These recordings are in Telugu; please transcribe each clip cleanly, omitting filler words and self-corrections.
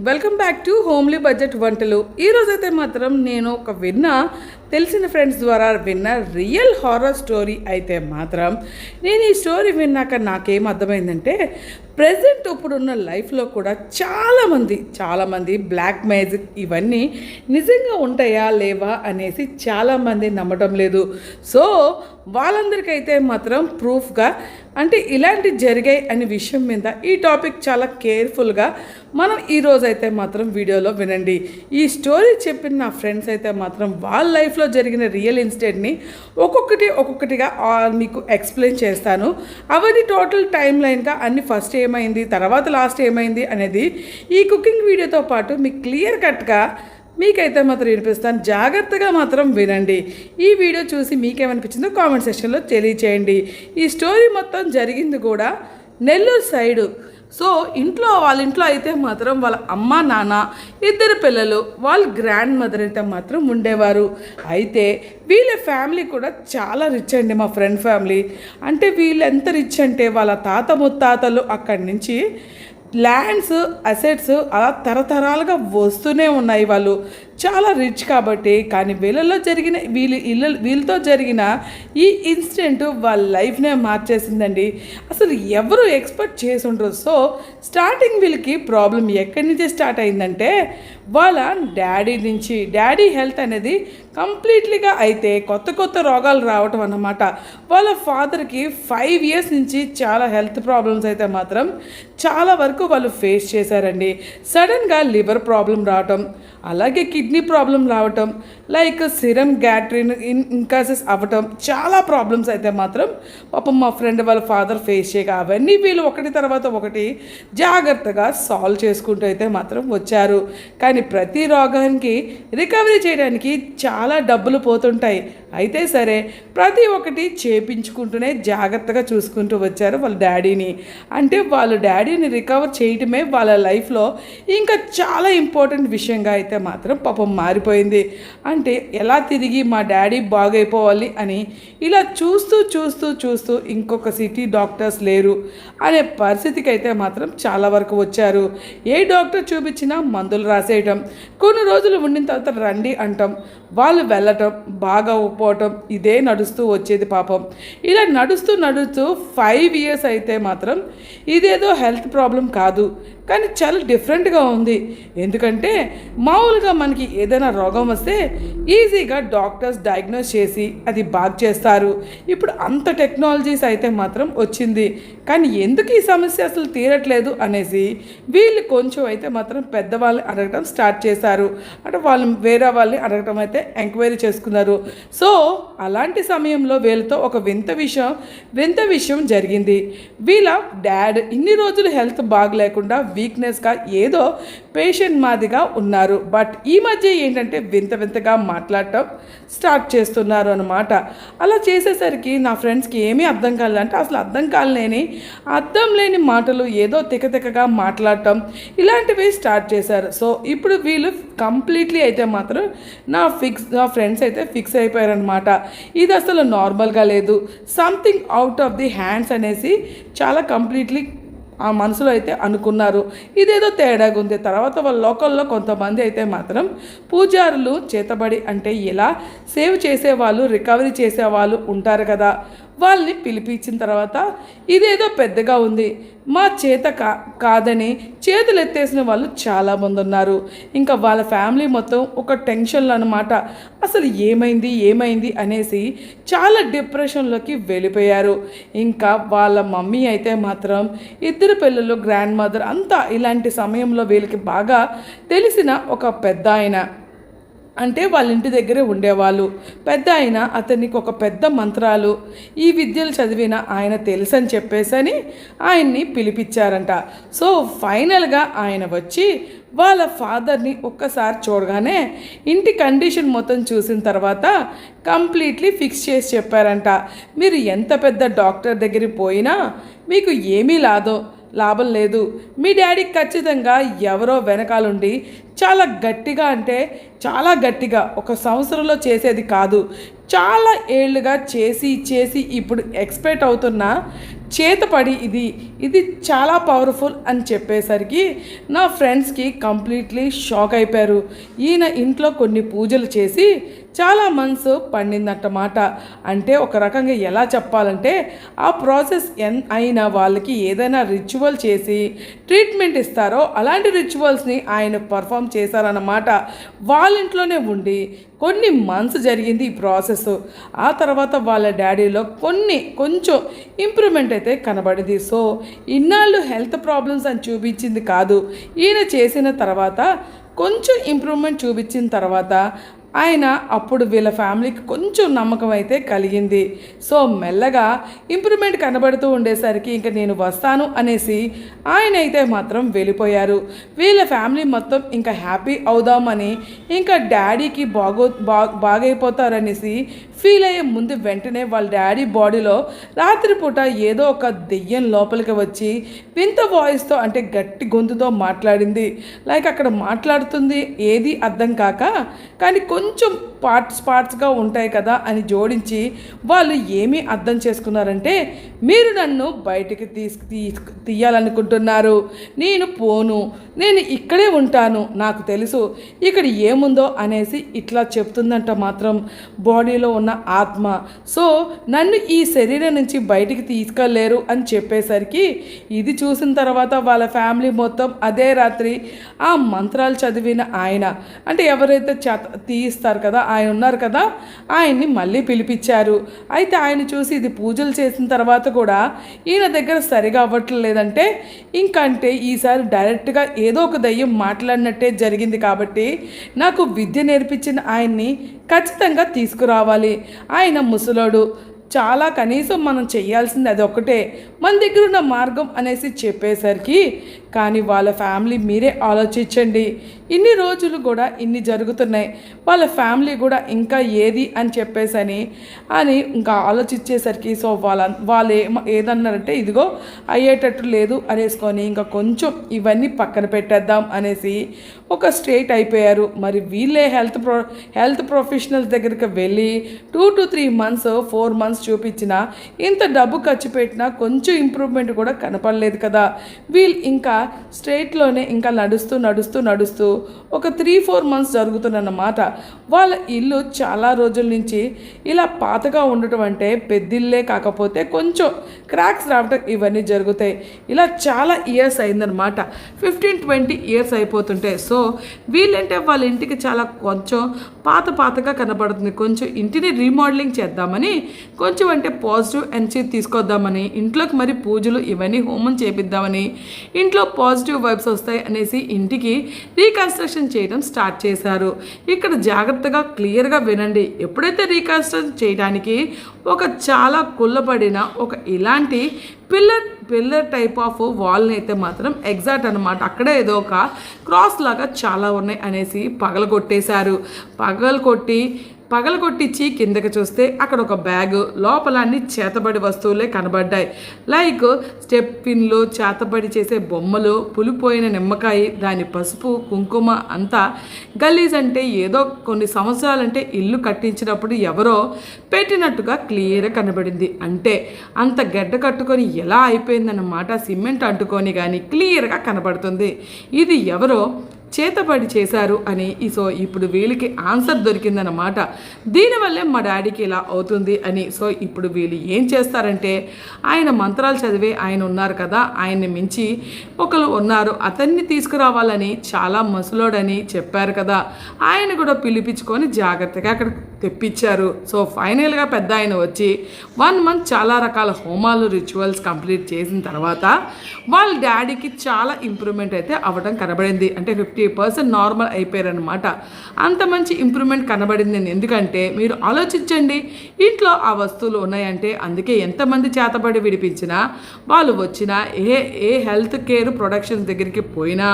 Welcome back to homely budget వంటలు. ఈరోజైతే మాత్రం నేను ఒక తెలిసిన ఫ్రెండ్స్ ద్వారా విన్న రియల్ హారర్ స్టోరీ అయితే మాత్రం నేను ఈ స్టోరీ విన్నాక నాకేం అర్థమైందంటే ప్రజెంట్ ఇప్పుడున్న లైఫ్లో కూడా చాలామంది బ్లాక్ మ్యాజిక్ ఇవన్నీ నిజంగా ఉంటాయా లేవా అనేసి చాలామంది నమ్మటం లేదు. సో వాళ్ళందరికైతే మాత్రం ప్రూఫ్గా అంటే ఇలాంటి జరిగాయి అనే విషయం మీద ఈ టాపిక్ చాలా కేర్ఫుల్గా మనం ఈరోజైతే మాత్రం వీడియోలో వినండి. ఈ స్టోరీ చెప్పిన నా ఫ్రెండ్స్ అయితే మాత్రం వాళ్ళ లైఫ్లో జరిగిన రియల్ ఇన్సిడెంట్ని ఒక్కొక్కటిగా మీకు ఎక్స్ప్లెయిన్ చేస్తాను. అవన్నీ టోటల్ టైం లైన్గా అన్ని ఫస్ట్ ఏమైంది తర్వాత లాస్ట్ ఏమైంది అనేది ఈ కుకింగ్ వీడియోతో పాటు మీకు క్లియర్ కట్గా మీకైతే మాత్రం వినిపిస్తాను. జాగ్రత్తగా మాత్రం వినండి. ఈ వీడియో చూసి మీకేమనిపించిందో కామెంట్ సెక్షన్లో తెలియచేయండి. ఈ స్టోరీ మొత్తం జరిగింది కూడా నెల్లూరు సైడు. సో వాళ్ళ ఇంట్లో అయితే మాత్రం వాళ్ళ అమ్మ నాన్న ఇద్దరు పిల్లలు వాళ్ళ గ్రాండ్ మదర్ అయితే మాత్రం ఉండేవారు. అయితే వీళ్ళ ఫ్యామిలీ కూడా చాలా రిచ్ అండి. మా ఫ్రెండ్ ఫ్యామిలీ అంటే వీళ్ళు ఎంత రిచ్ అంటే వాళ్ళ తాత ముత్తాతలు అక్కడి నుంచి ల్యాండ్స్ అసెట్స్ అలా తరతరాలుగా వస్తూనే ఉన్నాయి. వాళ్ళు చాలా రిచ్ కాబట్టి. కానీ వీళ్ళతో జరిగిన ఈ ఇన్సిడెంట్ వాళ్ళ లైఫ్నే మార్చేసిందండి. అసలు ఎవరు ఎక్స్పెక్ట్ చేసి ఉండరు. సో స్టార్టింగ్ వీళ్ళకి ప్రాబ్లం ఎక్కడి నుంచి స్టార్ట్ అయిందంటే వాళ్ళ డాడీ హెల్త్ అనేది కంప్లీట్లీగా అయితే కొత్త రోగాలు రావటం అన్నమాట. వాళ్ళ ఫాదర్కి 5 years నుంచి చాలా హెల్త్ ప్రాబ్లమ్స్ అయితే మాత్రం చాలా వరకు వాళ్ళు ఫేస్ చేశారండి. సడన్గా లివర్ ప్రాబ్లం రావటం, అలాగే కిడ్నీ ప్రాబ్లం రావటం, లైక్ సిరమ్ గ్యాట్రిన్ ఇన్కాసెస్ అవ్వటం, చాలా ప్రాబ్లమ్స్ అయితే మాత్రం పాపం మా ఫ్రెండ్ వాళ్ళ ఫాదర్ ఫేస్ చేయగా అవన్నీ వీళ్ళు ఒకటి తర్వాత ఒకటి జాగ్రత్తగా సాల్వ్ చేసుకుంటూ అయితే మాత్రం వచ్చారు. కానీ ప్రతి రోగానికి రికవరీ చేయడానికి చాలా డబ్బులు పోతుంటాయి. అయితే సరే ప్రతి ఒక్కటి చేపించుకుంటూనే జాగ్రత్తగా చూసుకుంటూ వచ్చారు వాళ్ళ డాడీని. అంటే వాళ్ళ డాడీని రికవర్ చేయటమే వాళ్ళ లైఫ్లో ఇంకా చాలా ఇంపార్టెంట్ విషయంగా అయితే మాత్రం పాపం మారిపోయింది. అంటే ఎలా తిరిగి మా డాడీ బాగైపోవాలి అని ఇలా చూస్తూ ఇంకొక సిటీ డాక్టర్స్ లేరు అనే పరిస్థితికి అయితే మాత్రం చాలా వరకు వచ్చారు. ఏ డాక్టర్ చూపించినా మందులు రాసేయటం, కొన్ని రోజులు ఉండిన తర్వాత రండి అంటాం, వాళ్ళు వెళ్ళటం, బాగా పోవటం, ఇదే నడుస్తూ వచ్చేది పాపం. ఇలా నడుస్తూ 5 years అయితే మాత్రం ఇదేదో హెల్త్ ప్రాబ్లం కాదు, కానీ చాలా డిఫరెంట్గా ఉంది. ఎందుకంటే మామూలుగా మనకి ఏదైనా రోగం వస్తే ఈజీగా డాక్టర్స్ డయాగ్నోస్ చేసి అది బాగా చేస్తారు. ఇప్పుడు అంత టెక్నాలజీస్ అయితే మాత్రం వచ్చింది. కానీ ఎందుకు ఈ సమస్య అసలు తీరట్లేదు అనేసి వీళ్ళు కొంచెం అయితే మాత్రం పెద్దవాళ్ళని అడగటం స్టార్ట్ చేశారు. అంటే వాళ్ళు వేరే వాళ్ళని అడగటం అయితే ఎంక్వైరీ చేసుకున్నారు. సో అలాంటి సమయంలో వీళ్ళతో ఒక వింత విషయం జరిగింది. వీళ్ళ డాడ్ ఇన్ని రోజులు హెల్త్ బాగలేకుండా వీక్నెస్గా ఏదో పేషెంట్ మాదిగా ఉన్నారు. బట్ ఈ మధ్య ఏంటంటే వింతగా మాట్లాడటం స్టార్ట్ చేస్తున్నారు అన్నమాట. అలా చేసేసరికి నా ఫ్రెండ్స్కి ఏమీ అర్థం కాలేదంటే అసలు అర్థం లేని మాటలు ఏదో తికగా మాట్లాడటం ఇలాంటివి స్టార్ట్ చేశారు. సో ఇప్పుడు వీళ్ళు కంప్లీట్లీ అయితే మాత్రం నా ఫ్రెండ్స్ అయితే ఫిక్స్ అయిపోయారనమాట. ఇది అసలు నార్మల్గా లేదు, something out of the hands అనేసి చాలా కంప్లీట్లీ ఆ మనసులో అయితే అనుకున్నారు. ఇదేదో తేడాగా ఉంది. తర్వాత వాళ్ళ లోకల్లో కొంతమంది అయితే మాత్రం పూజారులు చేతబడి అంటే ఇలా సేవ్ చేసేవాళ్ళు, రికవరీ చేసేవాళ్ళు ఉంటారు కదా, వాళ్ళని పిలిపించిన తర్వాత ఇదేదో పెద్దగా ఉంది, మా చేత కాదని చేతులు ఎత్తేసిన వాళ్ళు చాలామంది ఉన్నారు. ఇంకా వాళ్ళ ఫ్యామిలీ మొత్తం ఒక టెన్షన్లు అనమాట. అసలు ఏమైంది అనేసి చాలా డిప్రెషన్లోకి వెళ్ళిపోయారు. ఇంకా వాళ్ళ మమ్మీ అయితే మాత్రం ఇద్దరు పిల్లలు, గ్రాండ్ మదర్ అంతా ఇలాంటి సమయంలో వీళ్ళకి బాగా తెలిసిన ఒక పెద్ద ఆయన అంటే వాళ్ళ ఇంటి దగ్గరే ఉండేవాళ్ళు. పెద్ద ఆయన అతనికి ఒక పెద్ద మంత్రాలు ఈ విద్యలు చదివిన ఆయన తెలుసని చెప్పేసని ఆయన్ని పిలిపించారంట. సో ఫైనల్గా ఆయన వచ్చి వాళ్ళ ఫాదర్ని ఒక్కసారి చూడగానే ఇంటి కండిషన్ మొత్తం చూసిన తర్వాత కంప్లీట్లీ ఫిక్స్ చేసి చెప్పారంట, మీరు ఎంత పెద్ద డాక్టర్ దగ్గరికి పోయినా మీకు ఏమీ లాభం లేదు. మీ డాడీకి ఖచ్చితంగా ఎవరో వెనకాలండి చాలా గట్టిగా ఒక సంవత్సరంలో చేసేది కాదు, చాలా ఏళ్ళుగా చేసి చేసి ఇప్పుడు ఎక్స్పెక్ట్ అవుతున్న చేతపడి ఇది చాలా పవర్ఫుల్ అని చెప్పేసరికి నా ఫ్రెండ్స్కి కంప్లీట్లీ షాక్ అయిపోయారు. ఈయన ఇంట్లో కొన్ని పూజలు చేసి చాలా మంత్స్ పండిందన్నమాట. అంటే ఒక రకంగా ఎలా చెప్పాలంటే ఆ ప్రాసెస్ అయిన వాళ్ళకి ఏదైనా రిచువల్ చేసి ట్రీట్మెంట్ ఇస్తారో అలాంటి రిచువల్స్ని ఆయన పర్ఫామ్ చేశారన్నమాట. వాళ్ళ ఇంట్లోనే ఉండి కొన్ని మంత్స్ జరిగింది ఈ ప్రాసెస్. ఆ తర్వాత వాళ్ళ డాడీలో కొంచెం ఇంప్రూవ్మెంట్ అయితే కనబడింది. సో ఇన్నాళ్ళు హెల్త్ ప్రాబ్లమ్స్ అని చూపించింది కాదు, ఈయన చేసిన తర్వాత కొంచెం ఇంప్రూవ్మెంట్ చూపించిన తర్వాత ఆయన అప్పుడు వీళ్ళ ఫ్యామిలీకి కొంచెం నమ్మకం అయితే కలిగింది. సో మెల్లగా ఇంప్రూవ్మెంట్ కనబడుతూ ఉండేసరికి ఇంకా నేను వస్తాను అనేసి ఆయన అయితే మాత్రం వెళ్ళిపోయారు. వీళ్ళ ఫ్యామిలీ మొత్తం ఇంకా హ్యాపీ అవుదామని ఇంకా డాడీకి బాగైపోతారనేసి ఫీల్ అయ్యే ముందు వెంటనే వాళ్ళ డాడీ బాడీలో రాత్రిపూట ఏదో ఒక దెయ్యం లోపలికి వచ్చి వింత వాయిస్తో అంటే గట్టి గొంతుతో మాట్లాడింది. లైక్ అక్కడ మాట్లాడుతుంది ఏది అర్థం కాక కానీ కొంచెం పార్ట్స్గా ఉంటాయి కదా అని జోడించి వాళ్ళు ఏమీ అర్థం చేసుకున్నారంటే, మీరు నన్ను బయటికి తీయాలనుకుంటున్నారు, నేను పోను, నేను ఇక్కడే ఉంటాను, నాకు తెలుసు ఇక్కడ ఏముందో అనేసి ఇట్లా చెప్తుందంట మాత్రం బాడీలో ఉన్న ఆత్మ. సో నన్ను ఈ శరీరం నుంచి బయటికి తీసుకెళ్ళలేరు అని చెప్పేసరికి ఇది చూసిన తర్వాత వాళ్ళ ఫ్యామిలీ మొత్తం అదే రాత్రి ఆ మంత్రాలు చదివిన ఆయన అంటే ఎవరైతే తీయిస్తారు కదా ఆయన ఉన్నారు కదా, ఆయన్ని మళ్ళీ పిలిపించారు. అయితే ఆయన చూసి ఇది పూజలు చేసిన తర్వాత కూడా ఈయన దగ్గర సరిగా అవ్వట్లేదంటే ఇంకంటే ఈసారి డైరెక్ట్గా ఏదో ఒక దయ్యం మాట్లాడినట్టే జరిగింది కాబట్టి నాకు విద్య నేర్పించిన ఆయన్ని ఖచ్చితంగా తీసుకురావాలి. ఆయన ముసలోడు, చాలా కనీసం మనం చేయాల్సింది అది ఒకటే, మన దగ్గర ఉన్న మార్గం అనేసి చెప్పేసరికి కానీ వాళ్ళ ఫ్యామిలీ మీరే ఆలోచించండి, ఇన్ని రోజులు కూడా ఇన్ని జరుగుతున్నాయి, వాళ్ళ ఫ్యామిలీ కూడా ఇంకా ఏది అని చెప్పేసని ఇంకా ఆలోచించేసరికి సో వాళ్ళు ఏదన్నారంటే ఇదిగో అయ్యేటట్టు లేదు అనేసుకొని ఇంకా కొంచెం ఇవన్నీ పక్కన పెట్టేద్దాం అనేసి ఒక స్ట్రేట్ అయిపోయారు. మరి వీళ్ళే హెల్త్ ప్రొఫెషనల్స్ దగ్గరికి వెళ్ళి 2 to 3 months 4 months చూపించిన ఇంత డబ్బు ఖర్చు పెట్టినా కొంచెం ఇంప్రూవ్మెంట్ కూడా కనపడలేదు కదా. వీళ్ళు ఇంకా స్ట్రేట్లోనే ఇంకా నడుస్తూ ఒక 3-4 months జరుగుతుందన్నమాట. వాళ్ళ ఇల్లు చాలా రోజుల నుంచి ఇలా పాతగా ఉండటం అంటే పెద్దిల్లే కాకపోతే కొంచెం క్రాక్స్ రావటం ఇవన్నీ జరుగుతాయి. ఇలా చాలా ఇయర్స్ అయిందనమాట, 15-20 years అయిపోతుంటాయి. సో వీళ్ళంటే వాళ్ళ ఇంటికి చాలా కొంచెం పాతగా కనబడుతుంది. కొంచెం ఇంటిని రీమోడలింగ్ చేద్దామని కొంచెం అంటే పాజిటివ్ ఎనర్జీ తీసుకొద్దామని ఇంట్లోకి మరి పూజలు ఇవన్నీ హోమం చేపిద్దామని ఇంట్లో పాజిటివ్ వైబ్స్ వస్తాయి అనేసి ఇంటికి రీకన్స్ట్రక్షన్ చేయడం స్టార్ట్ చేశారు. ఇక్కడ జాగ్రత్తగా క్లియర్గా వినండి. ఎప్పుడైతే రీకన్స్ట్రక్షన్ చేయడానికి ఒక చాలా కుళ్ళబడిన ఒక ఇలాంటి పిల్లర్ టైప్ ఆఫ్ వాల్ని అయితే మాత్రం ఎగ్జాక్ట్ అనమాట అక్కడే ఏదో ఒక క్రాస్ లాగా చాలా ఉన్నాయి అనేసి పగలగొట్టించి కిందకి చూస్తే అక్కడ ఒక బ్యాగ్ లోపల అన్ని చేతబడి వస్తువులే కనబడ్డాయి. లైక్ స్టెప్ పిన్లు, చేతబడి చేసే బొమ్మలు, పులిపోయిన నిమ్మకాయ, దాని పసుపు కుంకుమ అంతా గలీజ్. అంటే ఏదో కొన్ని సంవత్సరాలంటే ఇల్లు కట్టించినప్పుడు ఎవరో పెట్టినట్టుగా క్లియర్గా కనబడింది. అంటే అంత గడ్డ కట్టుకొని ఎలా అయిపోయిందన్నమాట, సిమెంట్ అంటుకొని కానీ క్లియర్గా కనబడుతుంది ఇది ఎవరో చేతబడి చేశారు అని. సో ఇప్పుడు వీళ్ళకి ఆన్సర్ దొరికిందనమాట, దీనివల్లే మా డాడీకి ఇలా అవుతుంది అని. సో ఇప్పుడు వీళ్ళు ఏం చేస్తారంటే ఆయన మంత్రాలు చదివే ఆయన ఉన్నారు కదా, ఆయన్ని మించి ఒకరు ఉన్నారు, అతన్ని తీసుకురావాలని చాలా మసులోడని చెప్పారు కదా, ఆయన కూడా పిలిపించుకొని జాగ్రత్తగా అక్కడ తెప్పించారు. సో ఫైనల్గా పెద్ద ఆయన వచ్చి 1 month చాలా రకాల హోమాలు రిచువల్స్ కంప్లీట్ చేసిన తర్వాత వాళ్ళ డాడీకి చాలా ఇంప్రూవ్మెంట్ అయితే అవ్వడం కనబడింది. అంటే 50% నార్మల్ అయిపోయారనమాట. అంత మంచి ఇంప్రూవ్మెంట్ కనబడింది. ఎందుకంటే మీరు ఆలోచించండి, ఇంట్లో ఆ వస్తువులు ఉన్నాయంటే అందుకే ఎంతమంది చేతబడి విడిపించినా వాళ్ళు వచ్చినా ఏ హెల్త్ కేర్ ప్రొడక్షన్స్ దగ్గరికి పోయినా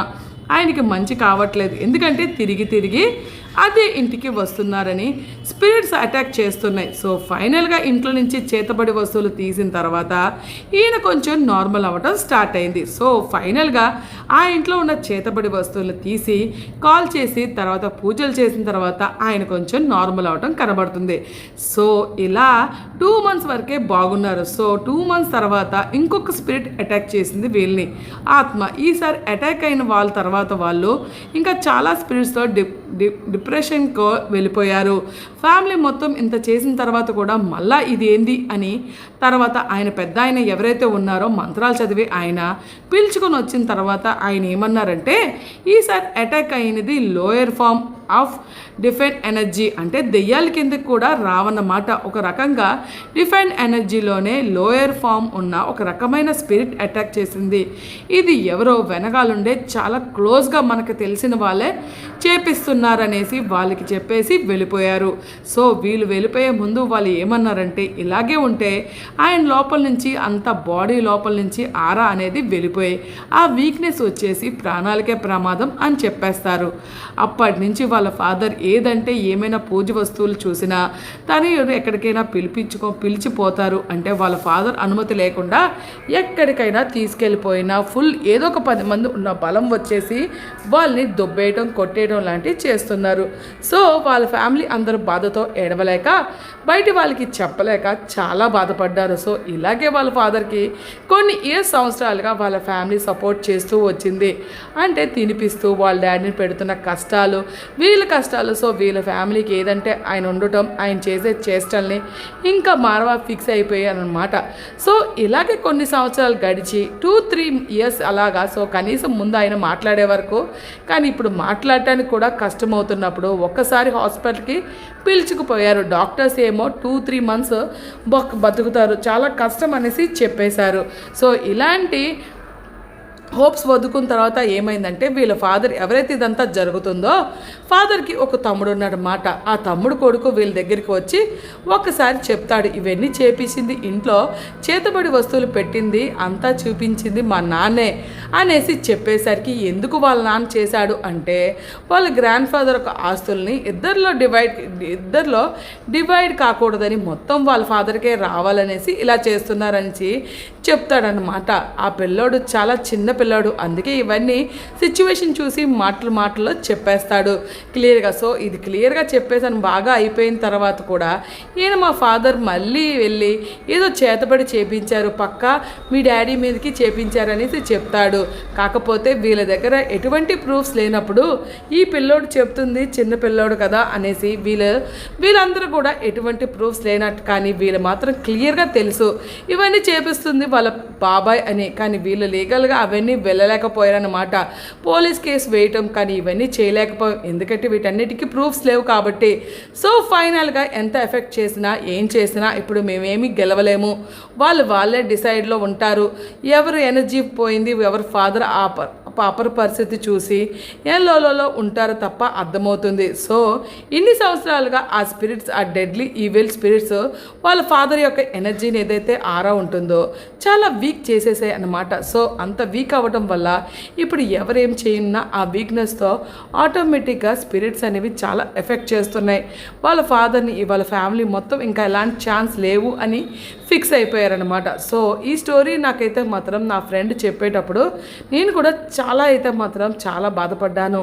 ఆయనకి మంచి కావట్లేదు. ఎందుకంటే తిరిగి అదే ఇంటికి వస్తున్నారని స్పిరిట్స్ అటాక్ చేస్తున్నాయి. సో ఫైనల్గా ఇంట్లో నుంచి చేతబడి వస్తువులు తీసిన తర్వాత ఈయన కొంచెం నార్మల్ అవ్వటం స్టార్ట్ అయింది. సో ఫైనల్గా ఆ ఇంట్లో ఉన్న చేతబడి వస్తువులు తీసి కాల్ చేసి తర్వాత పూజలు చేసిన తర్వాత ఆయన కొంచెం నార్మల్ అవ్వటం కనబడుతుంది. సో ఇలా 2 months వరకే బాగున్నారు. సో 2 months తర్వాత ఇంకొక స్పిరిట్ అటాక్ చేసింది వీళ్ళని, ఆత్మ. ఈసారి అటాక్ అయిన వాళ్ళ తర్వాత వాళ్ళు ఇంకా చాలా స్పిరిట్స్తో డిప్రెషన్కో వెళ్ళిపోయారు. ఫ్యామిలీ మొత్తం ఇంత చేసిన తర్వాత కూడా మళ్ళా ఇది ఏంది అని తర్వాత ఆయన పెద్ద ఆయన ఎవరైతే ఉన్నారో మంత్రాలు చదివి ఆయన పిలుచుకొని వచ్చిన తర్వాత ఆయన ఏమన్నారంటే ఈసారి అటాక్ అయినది lower form of define energy, అంటే దెయ్యాల కిందకి కూడా రావన్నమాట. ఒక రకంగా డిఫైన్ ఎనర్జీలోనే లోయర్ ఫామ్ ఉన్న ఒక రకమైన స్పిరిట్ అటాక్ చేసింది. ఇది ఎవరో వెనకాలండే చాలా క్లోజ్గా మనకు తెలిసిన వాళ్ళే చేపిస్తున్నారనేసి వాళ్ళకి చెప్పేసి వెళ్ళిపోయారు. సో వీళ్ళు వెళ్ళిపోయే ముందు వాళ్ళు ఏమన్నారంటే ఇలాగే ఉంటే ఆయన లోపల నుంచి అంత బాడీ లోపల నుంచి ఆరా అనేది వెళ్ళిపోయి ఆ వీక్నెస్ వచ్చేసి ప్రాణాలకే ప్రమాదం అని చెప్పేస్తారు. అప్పటి నుంచి వాళ్ళ ఫాదర్ ఏదంటే ఏమైనా పూజ వస్తువులు చూసినా తను ఎక్కడికైనా పిలిచిపోతారు. అంటే వాళ్ళ ఫాదర్ అనుమతి లేకుండా ఎక్కడికైనా తీసుకెళ్ళిపోయినా ఫుల్ ఏదో ఒక 10 మంది ఉన్న బలం వచ్చేసి వాళ్ళని దొబ్బేయటం కొట్టేయడం లాంటివి చేస్తున్నారు. సో వాళ్ళ ఫ్యామిలీ అందరూ బాధతో ఏడవలేక బయట వాళ్ళకి చెప్పలేక చాలా బాధపడ్డారు. సో ఇలాగే వాళ్ళ ఫాదర్కి కొన్ని సంవత్సరాలుగా వాళ్ళ ఫ్యామిలీ సపోర్ట్ చేస్తూ వచ్చింది. అంటే తినిపిస్తూ వాళ్ళ డాడీని పెడుతున్న కష్టాలు వీళ్ళ కష్టాలు. సో వీళ్ళ ఫ్యామిలీకి ఏదంటే ఆయన ఉండటం ఆయన చేసే చేష్టల్ని ఇంకా మారవా ఫిక్స్ అయిపోయారనమాట. సో ఇలాగే కొన్ని సంవత్సరాలు గడిచి 2-3 years అలాగా. సో కనీసం ముందు ఆయన మాట్లాడే వరకు, కానీ ఇప్పుడు మాట్లాడటానికి కూడా కష్టమవుతున్నప్పుడు ఒక్కసారి హాస్పిటల్కి పిలుచుకుపోయారు. డాక్టర్స్ ఏమో 2-3 months బతుకుతారు, చాలా కష్టం అనేసి చెప్పేశారు. సో ఇలాంటి హోప్స్ వదుకున్న తర్వాత ఏమైందంటే వీళ్ళ ఫాదర్ ఎవరైతే ఇదంతా జరుగుతుందో ఫాదర్కి ఒక తమ్ముడు ఉన్నాడన్నమాట. ఆ తమ్ముడు కొడుకు వీళ్ళ దగ్గరికి వచ్చి ఒక్కసారి చెప్తాడు, ఇవన్నీ చేపించింది ఇంట్లో చేతబడి వస్తువులు పెట్టింది అంతా చూపించింది మా నాన్నే అనేసి చెప్పేసరికి ఎందుకు వాళ్ళ నాన్న చేశాడు అంటే వాళ్ళ గ్రాండ్ ఫాదర్ ఒక ఆస్తుల్ని ఇద్దరిలో డివైడ్ కాకూడదని మొత్తం వాళ్ళ ఫాదర్కే రావాలనేసి ఇలా చేస్తున్నారని చెప్తాడనమాట. ఆ పిల్లోడు చాలా చిన్న పిల్లాడు, అందుకే ఇవన్నీ సిచ్యువేషన్ చూసి మాటల్లో చెప్పేస్తాడు క్లియర్గా. సో ఇది క్లియర్గా చెప్పేసాను బాగా అయిపోయిన తర్వాత కూడా ఈయన మా ఫాదర్ మళ్ళీ వెళ్ళి ఏదో చేతబడి చేపించారు, పక్కా మీ డాడీ మీదకి చేపించారనేసి చెప్తాడు. కాకపోతే వీళ్ళ దగ్గర ఎటువంటి ప్రూఫ్స్ లేనప్పుడు ఈ పిల్లోడు చెప్తుంది చిన్న పిల్లోడు కదా అనేసి వీళ్ళందరూ కూడా ఎటువంటి ప్రూఫ్స్ లేనట్టు, కానీ వీళ్ళు మాత్రం క్లియర్గా తెలుసు ఇవన్నీ చేపిస్తుంది వాళ్ళ బాబాయ్ అని. కానీ వీళ్ళు లీగల్గా అవన్నీ వెళ్ళలేకపోయారన్నమాట. పోలీస్ కేసు వేయటం కానీ ఇవన్నీ చేయలేకపోయాం, ఎందుకంటే వీటన్నిటికీ ప్రూఫ్స్ లేవు కాబట్టి. సో ఫైనల్గా ఎంత ఎఫెక్ట్ చేసినా ఏం చేసినా ఇప్పుడు మేమేమీ గెలవలేము, వాళ్ళే డిసైడ్లో ఉంటారు. ఎవరు ఎనర్జీ పోయింది, ఎవరు ఫాదర్ పాపర్ పరిస్థితి చూసి ఎల్లోలో ఉంటారు తప్ప అర్థమవుతుంది. సో ఇన్ని సంవత్సరాలుగా ఆ స్పిరిట్స్, ఆ డెడ్లీ ఈవిల్ స్పిరిట్స్ వాళ్ళ ఫాదర్ యొక్క ఎనర్జీని ఏదైతే ఆరా ఉంటుందో చాలా వీక్ చేసేసాయి అన్నమాట. సో అంత వీక్ అవ్వడం వల్ల ఇప్పుడు ఎవరేం చేయన్నా ఆ వీక్నెస్తో ఆటోమేటిక్గా స్పిరిట్స్ అనేవి చాలా ఎఫెక్ట్ చేస్తున్నాయి వాళ్ళ ఫాదర్ని. వాళ్ళ ఫ్యామిలీ మొత్తం ఇంకా ఎలాంటి ఛాన్స్ లేవు అని ఫిక్స్ అయిపోయారనమాట. సో ఈ స్టోరీ నాకైతే మాత్రం నా ఫ్రెండ్ చెప్పేటప్పుడు నేను కూడా చాలా బాధపడ్డాను.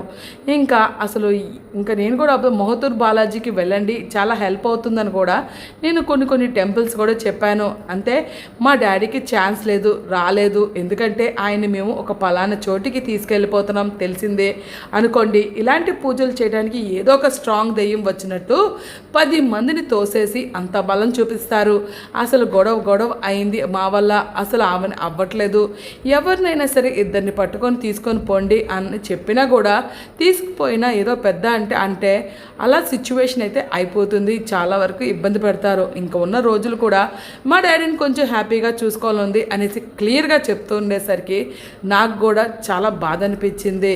ఇంకా నేను కూడా మొహతూర్ బాలాజీకి వెళ్ళండి, చాలా హెల్ప్ అవుతుందని కూడా నేను కొన్ని టెంపుల్స్ కూడా చెప్పాను. అంతే మా డాడీకి ఛాన్స్ రాలేదు, ఎందుకంటే ఆయన మేము ఒక పలానా చోటికి తీసుకెళ్ళిపోతున్నాం తెలిసిందే అనుకోండి. ఇలాంటి పూజలు చేయడానికి ఏదో ఒక స్ట్రాంగ్ దెయ్యం వచ్చినట్టు 10 మందిని తోసేసి అంత బలం చూపిస్తారు. అసలు గొడవ అయింది మా వల్ల, అసలు ఆమెను అవ్వట్లేదు, ఎవరినైనా సరే ఇద్దరిని పట్టుకొని తీసుకొని పోండి అని చెప్పినా కూడా తీసుకుపోయినా ఏదో పెద్ద అంటే అలా సిచ్యువేషన్ అయితే అయిపోతుంది. చాలా వరకు ఇబ్బంది పెడతారు. ఇంకా ఉన్న రోజులు కూడా మా డాడీని కొంచెం హ్యాపీగా చూసుకోవాలంది అనేసి క్లియర్గా చెప్తూ ఉండేసరికి నాకు కూడా చాలా బాధ అనిపించింది.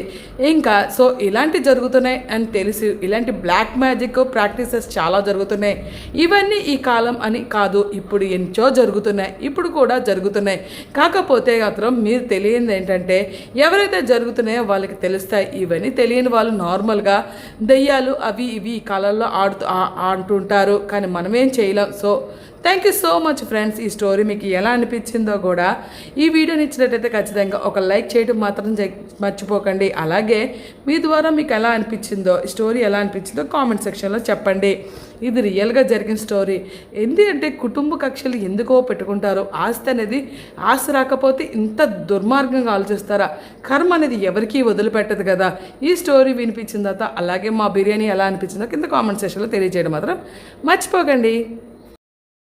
ఇంకా సో ఇలాంటి జరుగుతున్నాయి అని తెలిసి ఇలాంటి బ్లాక్ మ్యాజిక్ ప్రాక్టీసెస్ చాలా జరుగుతున్నాయి. ఇవన్నీ ఈ కాలం అని కాదు, ఇప్పుడు ఎంతో జరుగుతున్నాయి, ఇప్పుడు కూడా జరుగుతున్నాయి. కాకపోతే మాత్రం మీరు తెలియంది ఏంటంటే ఎవరైతే ఎవరైతే జరుగుతున్నాయో వాళ్ళకి తెలుస్తాయి. ఇవన్నీ తెలియని వాళ్ళు నార్మల్గా దెయ్యాలు అవి ఇవి ఈ కాలంలో ఆడుతుంటారు, కానీ మనమేం చేయలేం. So thank you so much friends. ఈ స్టోరీ మీకు ఎలా అనిపించిందో కూడా ఈ వీడియోని ఇచ్చినట్టయితే ఖచ్చితంగా ఒక లైక్ చేయడం మాత్రం మర్చిపోకండి. అలాగే మీ ద్వారా మీకు ఎలా అనిపించిందో, ఈ స్టోరీ ఎలా అనిపించిందో కామెంట్ సెక్షన్లో చెప్పండి. ఇది రియల్గా జరిగిన స్టోరీ. ఎందుకంటే కుటుంబ కక్షలు ఎందుకో పెట్టుకుంటారు. ఆస్తి అనేది ఆస్తి రాకపోతే ఇంత దుర్మార్గంగా ఆలోచిస్తారా? కర్మ అనేది ఎవరికీ వదిలిపెట్టదు కదా. ఈ స్టోరీ వినిపించిన తర్వాత అలాగే మా బిర్యానీ ఎలా అనిపించిందో కింద కామెంట్ సెక్షన్లో తెలియజేయడం మాత్రం మర్చిపోకండి.